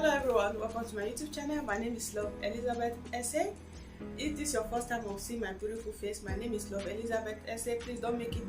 Hello everyone, welcome to my YouTube channel. My name is Love Elizabeth Essay. If this is your first time of seeing my beautiful face, my name is Love Elizabeth Essay. Please don't make it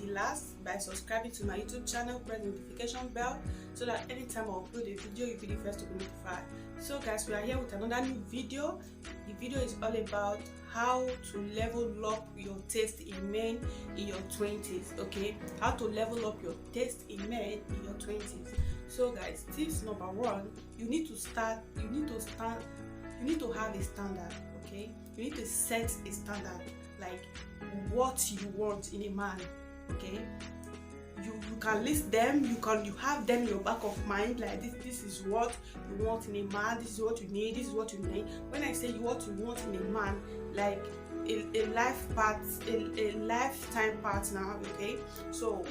the last by subscribing to my YouTube channel, press the notification bell so that anytime I upload a video, you'll be the first to be notified. So guys, we are here with another new video. The video is all about how to level up your taste in men in your 20s, okay? How to level up your taste in men in your 20s. So guys, tips number one, you need to have a standard, okay? You need to set a standard, like what you want in a man, okay? You can list them, you have them in your back of mind, like this is what you want in a man, this is what you need, this is what you need. When I say what you want in a man, like a lifetime partner, okay? So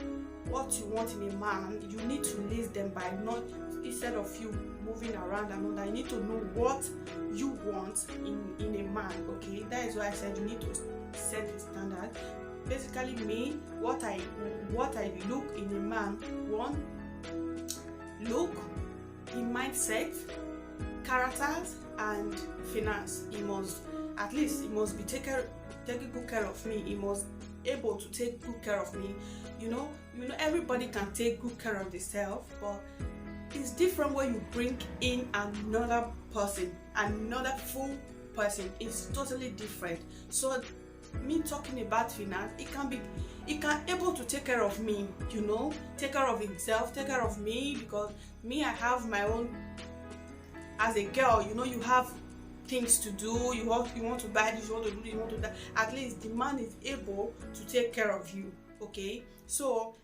what you want in a man, you need to list them by not, instead of you moving around and all that, you need to know what you want in a man, okay? That is why I said you need to set a standard. Basically me, what I look in a man: one, look, in mindset, characters, and finance. He must be taking good care of me. He must able to take good care of me. You know everybody can take good care of themselves, but it's different when you bring in another person, another full person. It's totally different. So me talking about finance, it can able to take care of me, take care of himself, take care of me, because me, I have my own. As a girl, you have things to do, you want to buy this, you want to do this, you want to that. At least the man is able to take care of you, okay? So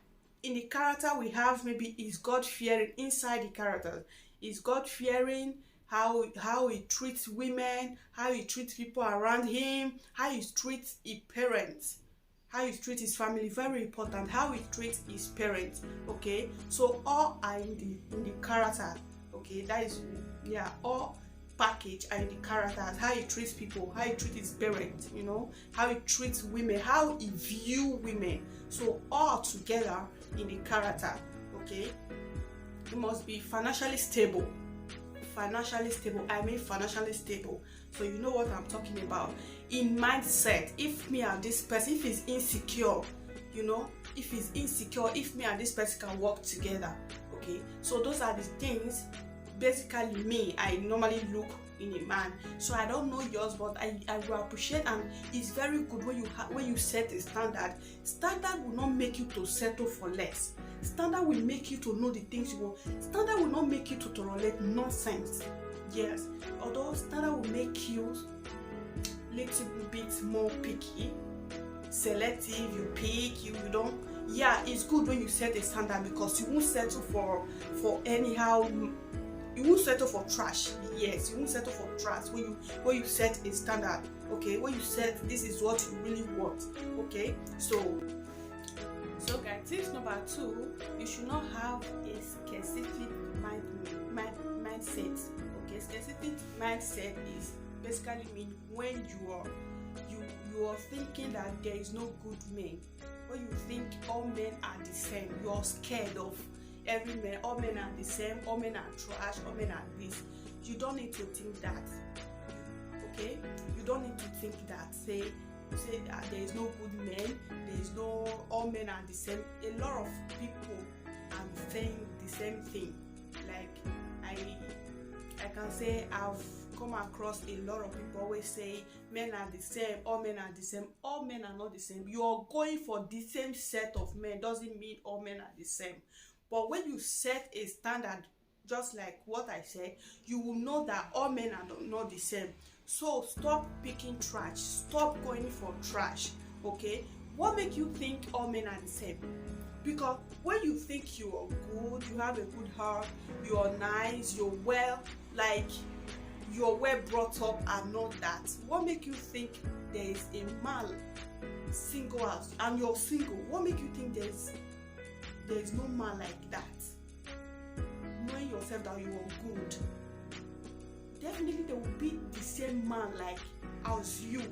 in the character we have, maybe is God fearing. Inside the character is God fearing, how he treats women, how he treats people around him, how he treats his parents, how he treats his family. Very important, how he treats his parents, okay? So all are in the character, okay? That is, all package are in the characters. How he treats people, how he treats his parents, how he treats women, how he view women. So all together in the character, okay? He must be financially stable. Financially stable. So you know what I'm talking about. In mindset, if me and this person, if he's insecure, if me and this person can work together, okay? So those are the things basically me I normally look in a man. So I don't know yours, but I will appreciate, and it's very good when you set a standard. Standard will not make you to settle for less. Standard will make you to know the things you want. Standard will not make you to tolerate nonsense. Yes, although standard will make you little bit more picky, selective. You pick, you don't. Yeah, it's good when you set a standard, because you won't settle for anyhow. You won't settle for trash. Yes, you won't settle for trash when you set a standard, okay? When you set, this is what you really want, okay? So guys, tips number two, you should not have a specific mindset, okay? Specific mindset is basically mean when you are thinking that there is no good men. When you think all men are the same, you are scared of every man, all men are the same, all men are trash, all men are this. You don't need to think that, okay? You don't need to think that. Say there is no good men, there is no, all men are the same. A lot of people are saying the same thing. Like I can say I've come across a lot of people always say men are the same, all men are the same. All men are not the same. You are going for the same set of men doesn't mean all men are the same. But when you set a standard, just like what I said, you will know that all men are not the same. So stop picking trash. Stop going for trash, okay? What makes you think all men are the same? Because when you think you are good, you have a good heart, you are nice, you're well brought up and not that. What makes you think there is a man single out and you're single? What makes you think there is no man like that? Knowing yourself that you are good, definitely there will be the same man like as you.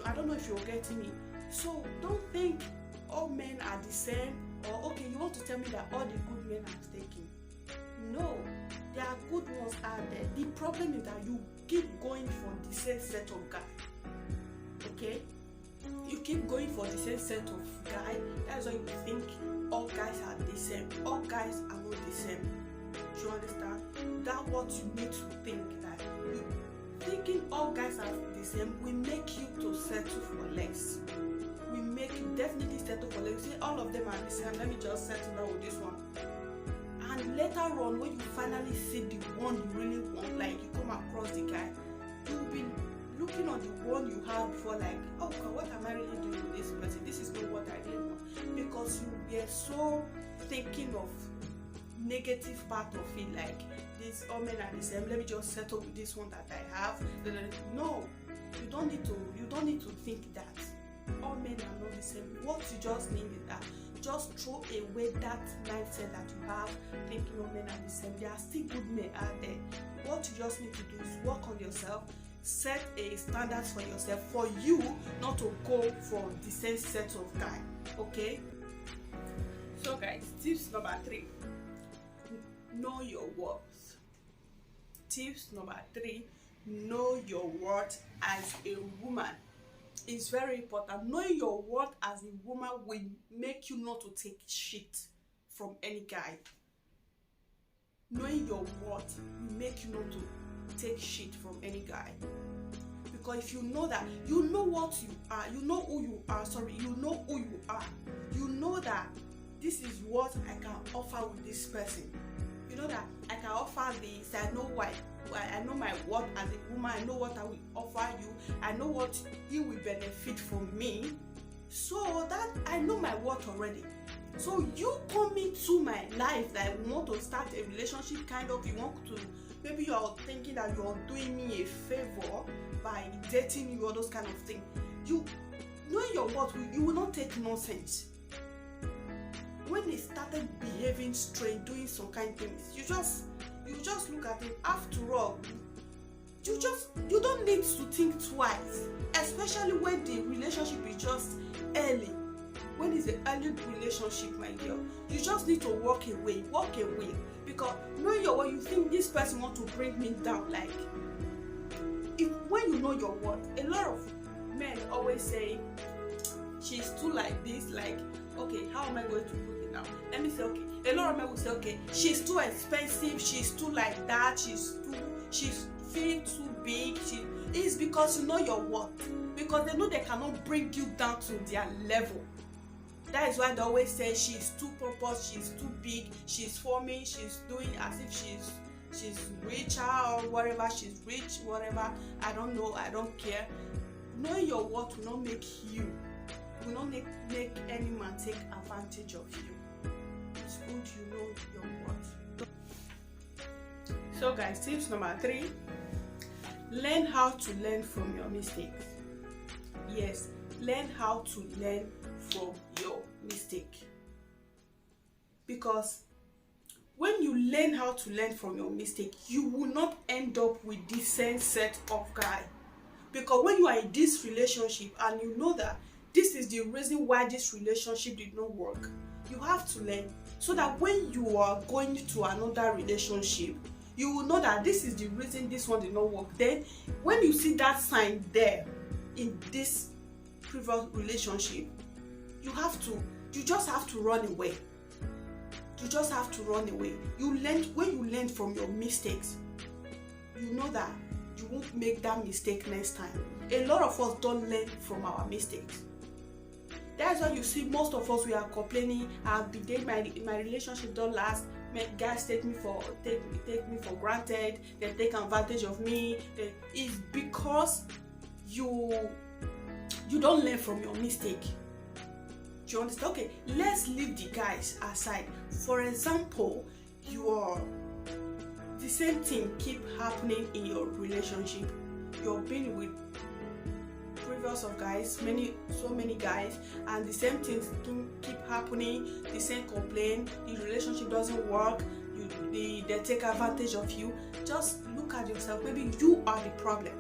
I don't know if you're getting me. So don't think all men are the same, or okay, you want to tell me that all the good men are taken. No, there are good there. The problem is that you keep going for the same set of guy. Okay, you keep going for the same set of guy. That's why you think all guys are the same. All guys are not the same. Do you understand? That's what you need to think. That you thinking all guys are the same will make you to settle for less. We make you definitely settle for less. You say all of them are the same. Let me just settle down with this one. And later on, when you finally see the one you really want, like you come across the guy, you'll be looking on the one you had before, like, oh God, what am I really doing with this person? This is not what I really want. Because you were so thinking of negative part of it, like this all men are the same. Let me just settle with this one that I have. No, you don't need to think that all men are not the same. What you just need is that just throw away that mindset that you have thinking all men are the same. There are still good men out there. What you just need to do is work on yourself, set a standard for yourself, for you not to go for the same set of guy. Okay, so guys, tips number 3, know your worth. Tips number 3, know your worth as a woman. It's very important. Knowing your worth as a woman will make you not to take shit from any guy. Knowing your worth will make you not to take shit from any guy. Because if you know that, you know what you are, you know who you are, you know who you are. You know that this is what I can offer with this person. You know that I can offer this. I know why. I know my worth as a woman. I know what I will offer you. I know what you will benefit from me. So that I know my worth already. So you come into my life that you want to start a relationship, kind of, you want to, maybe you're thinking that you're doing me a favor by dating you or those kind of things. You knowing your worth, you will not take nonsense. When they started behaving strange, doing some kind of things, you just look at it. After all, you don't need to think twice, especially when the relationship is just early. When it's an early relationship, my girl, you just need to walk away, because knowing your worth, you think this person want to bring me down. Like, when you know your worth, a lot of men always say she's too like this, like, okay, how am I going to put it now? Let me say, okay, a lot of men will say, okay, she's too expensive, she's too like that, she's feeling too big. It's because you know your worth, because they know they cannot bring you down to their level. That is why they always say she's too purpose, she's too big, she's forming, she's doing as if she's richer or whatever, she's rich, whatever. I don't know, I don't care. Knowing your worth will not make any man take advantage of you. It's good you know your worth. So guys, tips number 3, learn how to learn from your mistakes. Yes, learn how to learn from your mistake. Because when you learn how to learn from your mistake, you will not end up with the same set of guy. Because when you are in this relationship and you know that this is the reason why this relationship did not work, you have to learn, so that when you are going to another relationship, you will know that this is the reason this one did not work. Then when you see that sign there in this previous relationship, you just have to run away. You just have to run away. When you learn from your mistakes, you know that you won't make that mistake next time. A lot of us don't learn from our mistakes. That's why you see most of us, we are complaining, I've been dating, my relationship don't last, guys take me for granted, they take advantage of me. It's because you don't learn from your mistake. Do you understand? Okay, let's leave the guys aside. For example, the same thing keep happening in your relationship. You're being with previous of guys, so many guys, and the same things keep happening, the same complaint, the relationship doesn't work, they take advantage of you. Just look at yourself. Maybe you are the problem.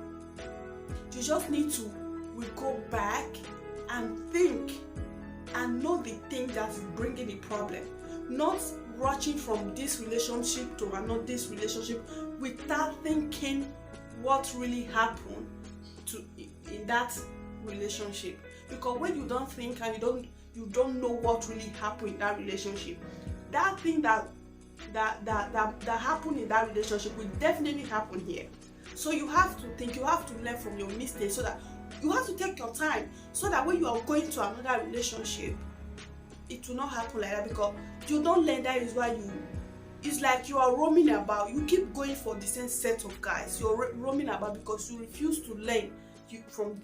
You just need to go back and think and know the thing that's bringing the problem, not rushing from this relationship to another this relationship without thinking what really happened in that relationship. Because when you don't think and you don't know what really happened in that relationship, that thing that happened in that relationship will definitely happen here. So you have to think, you have to learn from your mistakes, so that you have to take your time, so that when you are going to another relationship, it will not happen like that. Because you don't learn, that is why it's like you are roaming about. You keep going for the same set of guys. You're roaming about because you refuse to learn from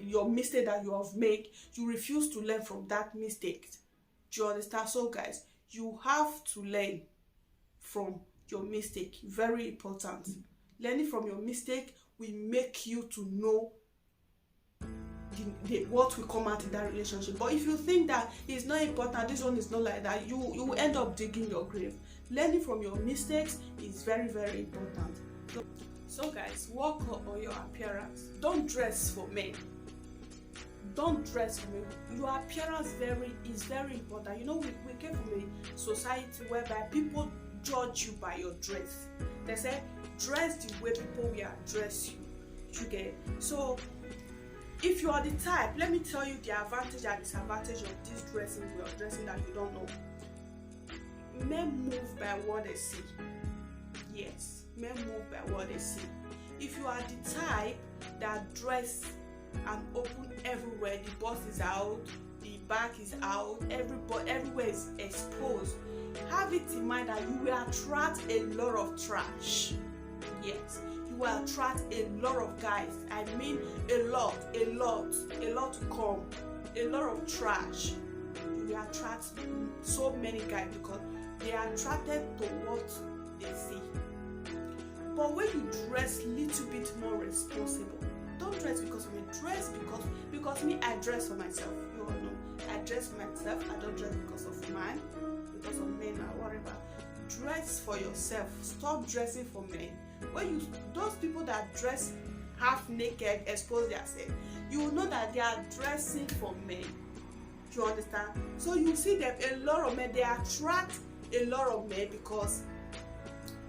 your mistake that you have made. You refuse to learn from that mistake. Do you understand? So guys, you have to learn from your mistake. Very important. Learning from your mistake will make you to know what will come out in that relationship. But if you think that it's not important, this one is not like that, you will end up digging your grave. Learning from your mistakes is very, very important. So guys, work on your appearance. Don't dress for men. Don't dress for men. Your appearance is very important. You know, we came from a society whereby people judge you by your dress. They say dress the way people will address you. You get? So if you are the type, let me tell you the advantage and disadvantage of this dressing way of dressing that you don't know. Men move by what they see. Yes, men move by what they see. If you are the type that dress and open everywhere, the bust is out, the back is out, everywhere is exposed, have it in mind that you will attract a lot of trash. Yes, you will attract a lot of guys. I mean a lot to come, a lot of trash. You will attract so many guys because they are attracted to what they see. But when you dress a little bit more responsible, don't dress because of me, dress because me, I dress for myself. You all know, I dress for myself. I don't dress because of men, because of men or whatever. Dress for yourself. Stop dressing for men. When those people that dress half naked, expose themselves, you will know that they are dressing for men. You understand? So you see them, a lot of men, they attract a lot of men because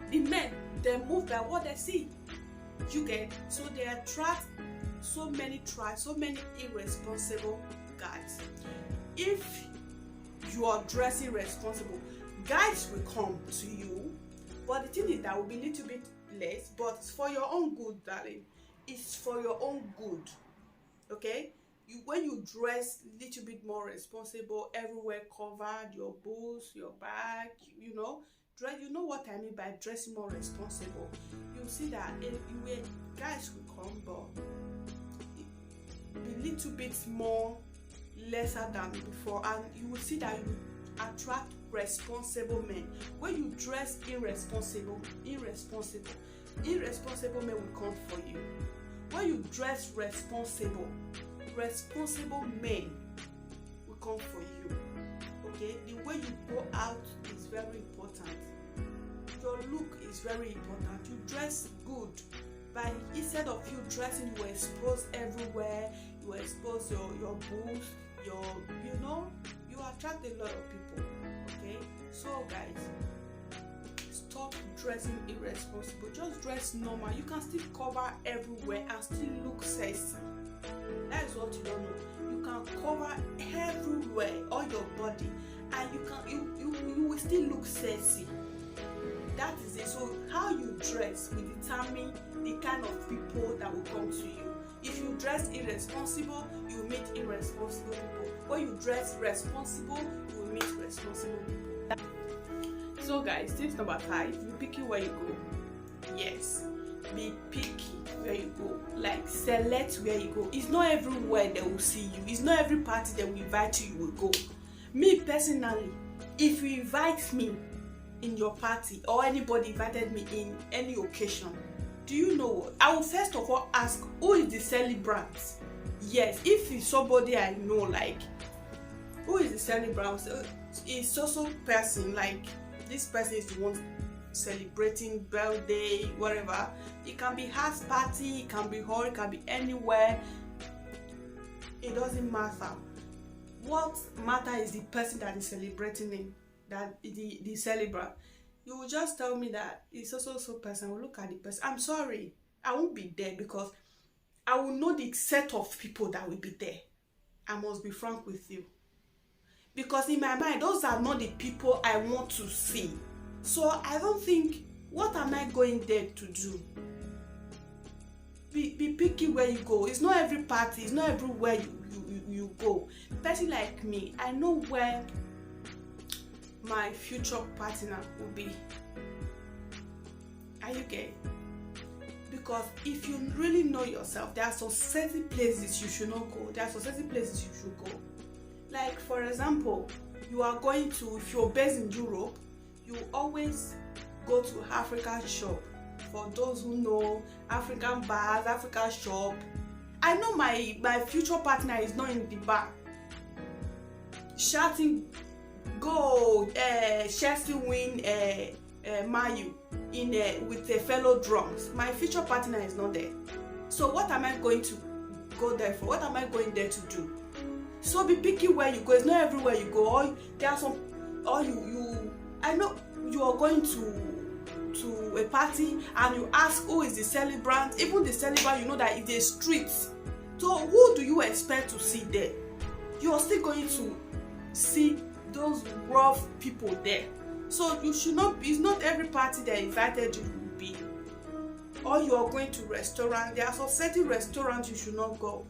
the men, they move by what they see. You get? So they attract so many trash, so many irresponsible guys. If you are dressing responsible, guys will come to you, but the thing is that will be a little bit less, but it's for your own good, darling. It's for your own good. Okay? When you dress a little bit more responsible, everywhere covered, your boobs, your back, you know what I mean by dressing more responsible. You see that guys will come, but be a little bit more lesser than before, and you will see that you attract responsible men. When you dress irresponsible men will come for you. When you dress responsible men will come for you. Okay, the way you go out is very important. Your look is very important. You dress good. But instead of you dressing, you expose everywhere. You expose your boobs, you attract a lot of people. Okay, so guys, stop dressing irresponsible. Just dress normal. You can still cover everywhere and still look sexy. That is what you don't know. You can cover everywhere, all your body, and you will still look sexy. That is it. So how you dress will determine the kind of people that will come to you. If you dress irresponsible, you will meet irresponsible people. When you dress responsible, you will meet responsible people. So guys, tip number 5, be picky where you go. Yes, be picky where you go. Like, select where you go. It's not everywhere they will see you. It's not every party they will invite you, you will go. Me personally, if you invite me in your party or anybody invited me in any occasion, do you know what? I will first of all ask, who is the celebrant? Yes, if it's somebody I know, like, who is the celebrant? It's also person, like, this person is the one celebrating birthday, whatever. It can be house party, it can be hall, it can be anywhere. It doesn't matter. What matters is the person that is celebrating it. that the celebrant, you will just tell me that it's so person. I will look at the person. I'm sorry, I won't be there because I will know the set of people that will be there. I must be frank with you. Because in my mind, those are not the people I want to see. So I don't think, what am I going there to do? Be picky where you go. It's not every party, it's not everywhere you go. Person like me, I know where my future partner will be. Are you getting? Because if you really know yourself, there are some certain places you should not go. There are some certain places you should go. Like, for example, you are going to, if you're based in Europe, you always go to African shop. For those who know, African bars, African shop. I know my future partner is not in the bar shouting, go, Chelsea win, Mayu in with a fellow drums. My future partner is not there. So what am I going to go there for? What am I going there to do? So be picky where you go. It's not everywhere you go. Or there are some, or you I know you are going to a party and you ask who is the celebrant. Even the celebrant, you know that it's a street. So who do you expect to see there? You are still going to see those rough people there. So you should not, it's not every party they invited you to be. Or you are going to restaurant. There are some certain restaurants you should not go.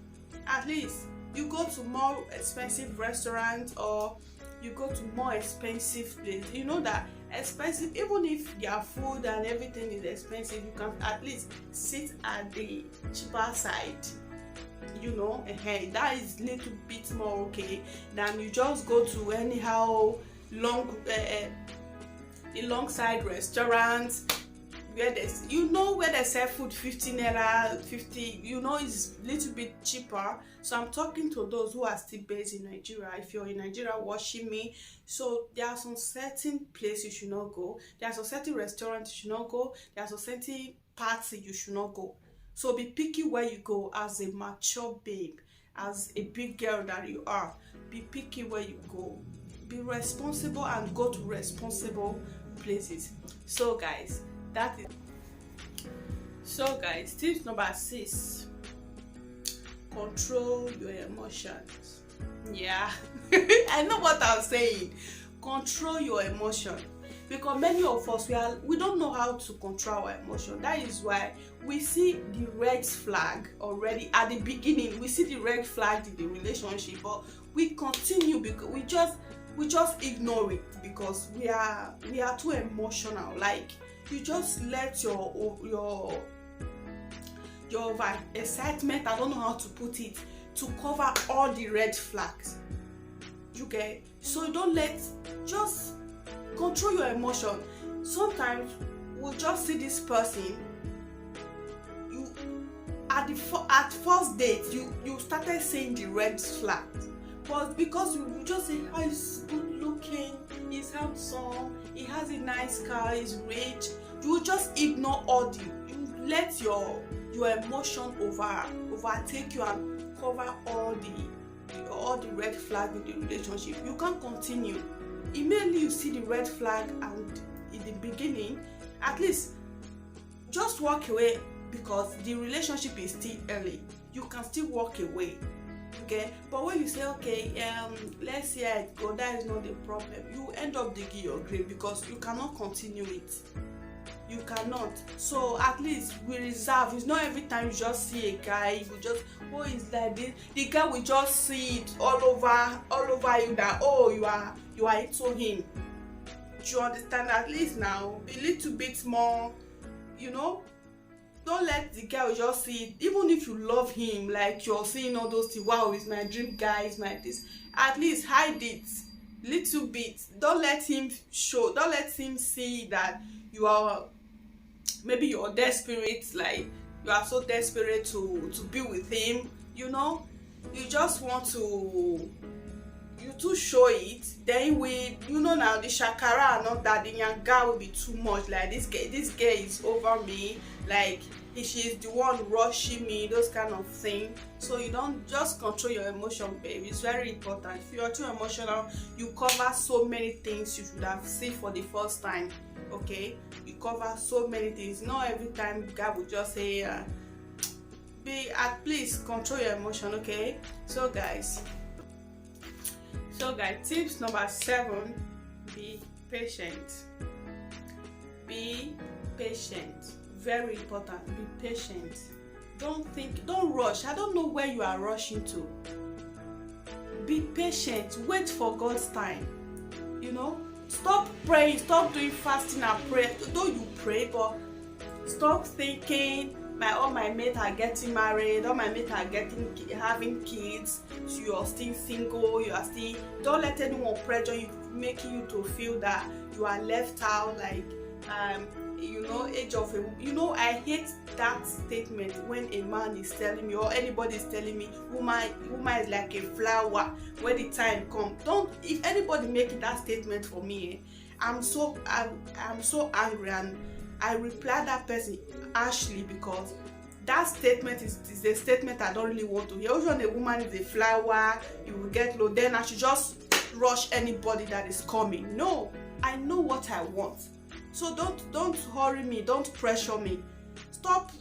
At least you go to more expensive restaurants, or you go to more expensive place. You know that expensive, even if their food and everything is expensive, you can at least sit at the cheaper side. You know, that is little bit more okay than you just go to anyhow the long side restaurants where there's, you know, where they sell food 50 naira, 50, you know, it's little bit cheaper. So I'm talking to those who are still based in Nigeria. If you're in Nigeria watching me, so there are some certain places you should not go. There are some certain restaurants you should not go. There are some certain parties you should not go. So be picky where you go as a mature babe, as a big girl that you are. Be picky where you go. Be responsible and go to responsible places. So guys, that is. So guys, tip number 6. Control your emotions. Yeah, I know what I'm saying. Control your emotion. Because many of us, we don't know how to control our emotion. That is why we see the red flag already at the beginning. We see the red flag in the relationship, but we continue because we just ignore it because we are too emotional. Like, you just let your excitement, I don't know how to put it, to cover all the red flags. You get? So you don't just control your emotion. Sometimes we'll just see this person, you at first date you started seeing the red flags, but because you just say, oh, he's good looking, he's handsome, he has a nice car, he's rich, you will just ignore all you let your emotion overtake you and cover all the red flags in the relationship. You can't continue. Immediately you see the red flag, and in the beginning, at least just walk away because the relationship is still early. You can still walk away, okay? But when you say, okay, let's see how it goes, that is not the problem. You end up digging your grave because you cannot continue it. You cannot. So at least we reserve. It's not every time you just see a guy, you just, oh, it's like this. The guy will just see it all over you that, oh, you are into him. Do you understand? At least now, be a little bit more, you know. Don't let the guy just see it. Even if you love him, like you're seeing all those things, wow, he's my dream guy, he's my this. At least hide it little bit. Don't let him show. Don't let him see that you are, maybe you're desperate, like you are so desperate to be with him, you know. You just want to show it, then you know, now the shakara and all that, the yanga will be too much. Like, this guy is over me, like she's the one rushing me, those kind of thing. So you don't just control your emotion, babe. It's very important. If you're too emotional, you cover so many things you should have seen for the first time. Okay, you cover so many things. Not every time God will just say be at least control your emotion. Okay, so guys, tips number 7: be patient. Be patient. Very important. Be patient. Don't rush. I don't know where you are rushing to. Be patient. Wait for God's time. You know, stop praying, stop doing fasting and prayer. Though you pray, but stop thinking all my mates are getting married, all my mates are having kids, so you're still single, don't let anyone pressure you, making you to feel that you are left out, like age of I hate that statement when a man is telling me, or anybody is telling me, woman is like a flower, when the time comes. If anybody making that statement for me, I'm so angry, and I reply that person harshly, because that statement is a statement I don't really want to hear. When a woman is a flower, you will get low, then I should just rush anybody that is coming. No, I know what I want. So don't hurry me, don't pressure me. Stop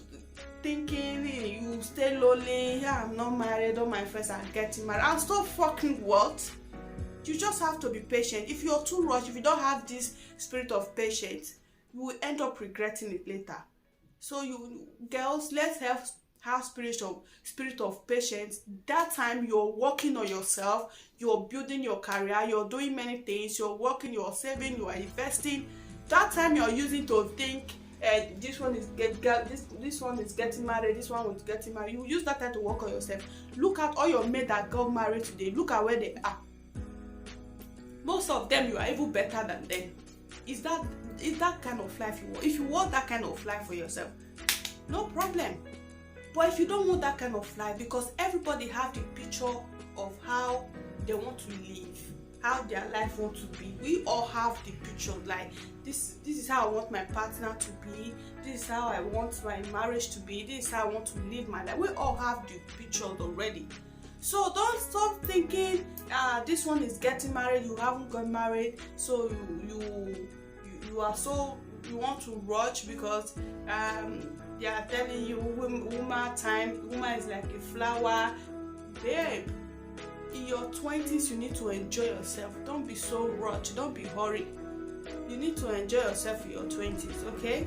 thinking you stay lonely. Yeah, I'm not married, all my friends are getting married. And stop fucking what? You just have to be patient. If you're too rushed, if you don't have this spirit of patience, you will end up regretting it later. So you girls, let's have spirit of patience. That time you're working on yourself, you're building your career, you're doing many things, you're working, you're saving, you are investing. That time you're using to think this one is getting married, this one is getting married. You use that time to work on yourself. Look at all your mates that got married today. Look at where they are. Most of them, you are even better than them. Is that kind of life you want? If you want that kind of life for yourself, no problem. But if you don't want that kind of life, because everybody have the picture of how they want to live, how their life want to be. We all have the picture, like this is how I want my partner to be, this is how I want my marriage to be, this is how I want to live my life. We all have the picture already. So don't stop thinking this one is getting married, you haven't got married, so you want to rush because they are telling you woman is like a flower. Babe, in your 20s you need to enjoy yourself. Don't be so rushed, don't be hurried. You need to enjoy yourself in your 20s, okay?